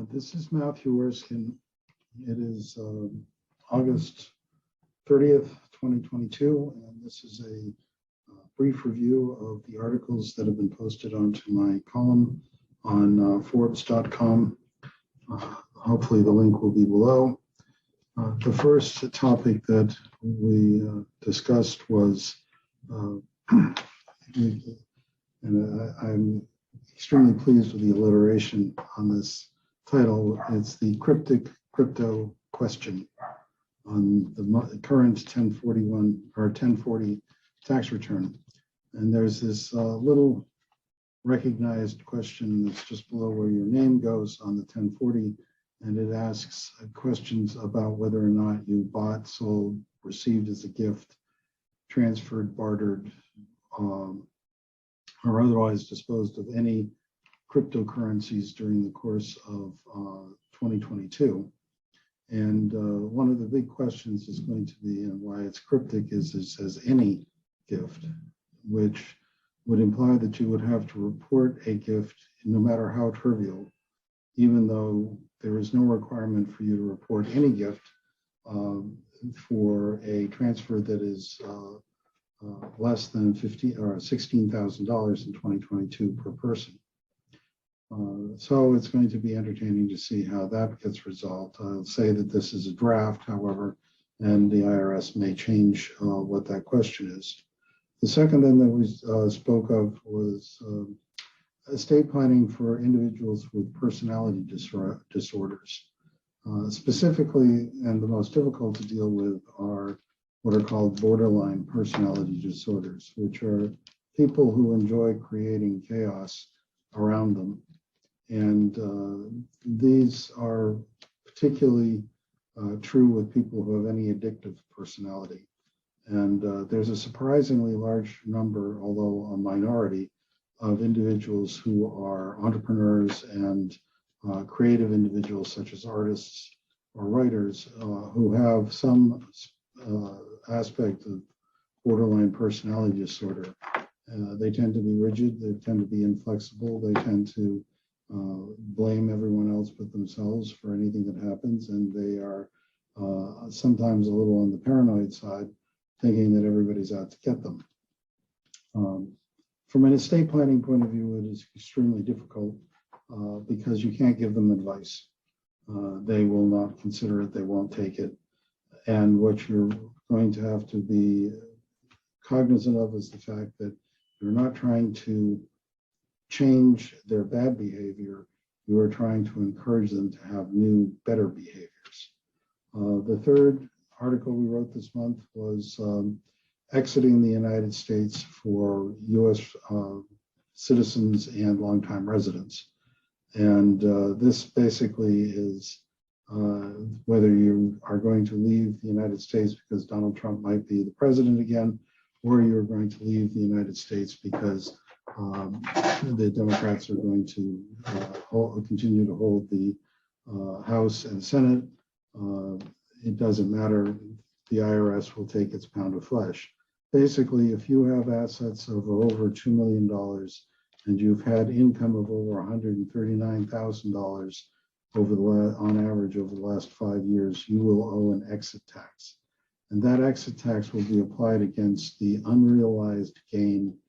This is Matthew Erskine. It is August 30th, 2022, and this is a brief review of the articles that have been posted onto my column on Forbes.com. Hopefully the link will be below. The first topic that we discussed was, and I'm extremely pleased with the alliteration on this title. It's the cryptic crypto question on the current 1041 or 1040 tax return. And there's this little recognized question that's just below where your name goes on the 1040, and it asks questions about whether or not you bought, sold, received as a gift, transferred, bartered, or otherwise disposed of any cryptocurrencies during the course of 2022. And one of the big questions is going to be, and why it's cryptic, is it says any gift, which would imply that you would have to report a gift no matter how trivial, even though there is no requirement for you to report any gift for a transfer that is less than $16,000 in 2022 per person. So it's going to be entertaining to see how that gets resolved. I'll say that this is a draft, however, and the IRS may change what that question is. The second thing that we spoke of was estate planning for individuals with personality disorders. Specifically, and the most difficult to deal with, are what are called borderline personality disorders, which are people who enjoy creating chaos around them. And these are particularly true with people who have any addictive personality. And there's a surprisingly large number, although a minority, of individuals who are entrepreneurs and creative individuals, such as artists or writers, who have some aspect of borderline personality disorder. They tend to be rigid, they tend to be inflexible, they tend to blame everyone else but themselves for anything that happens, and they are sometimes a little on the paranoid side, thinking that everybody's out to get them. From an estate planning point of view, it is extremely difficult because you can't give them advice. They will not consider it, they won't take it. And what you're going to have to be cognizant of is the fact that you're not trying to change their bad behavior, you are trying to encourage them to have new, better behaviors. The third article we wrote this month was exiting the United States for U.S. Citizens and longtime residents. And this basically is whether you are going to leave the United States because Donald Trump might be the president again, or you're going to leave the United States because the Democrats are going to continue to hold the House and Senate. It doesn't matter. The IRS will take its pound of flesh. Basically, if you have assets of over $2 million and you've had income of over $139,000 on average over the last 5 years, you will owe an exit tax. And that exit tax will be applied against the unrealized gain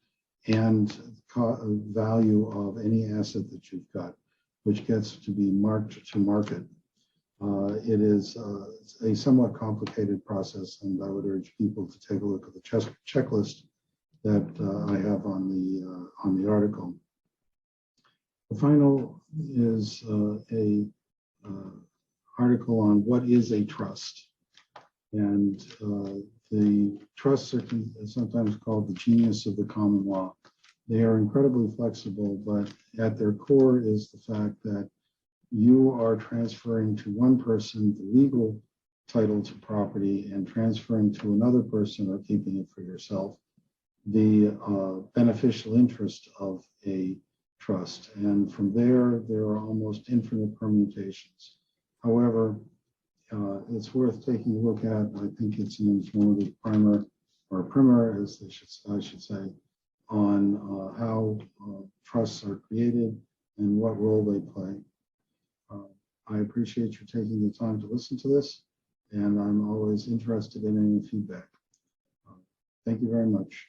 and value of any asset that you've got, which gets to be marked to market. It is a somewhat complicated process, and I would urge people to take a look at the checklist that I have on the article. The final is a article on what is a trust. And the trusts are sometimes called the genius of the common law. They are incredibly flexible, but at their core is the fact that you are transferring to one person the legal title to property and transferring to another person, or keeping it for yourself, the beneficial interest of a trust. And from there are almost infinite permutations. However, it's worth taking a look at. I think it's an informative primer, or primer, as I should say, on how trusts are created and what role they play. I appreciate you taking the time to listen to this, and I'm always interested in any feedback. Thank you very much.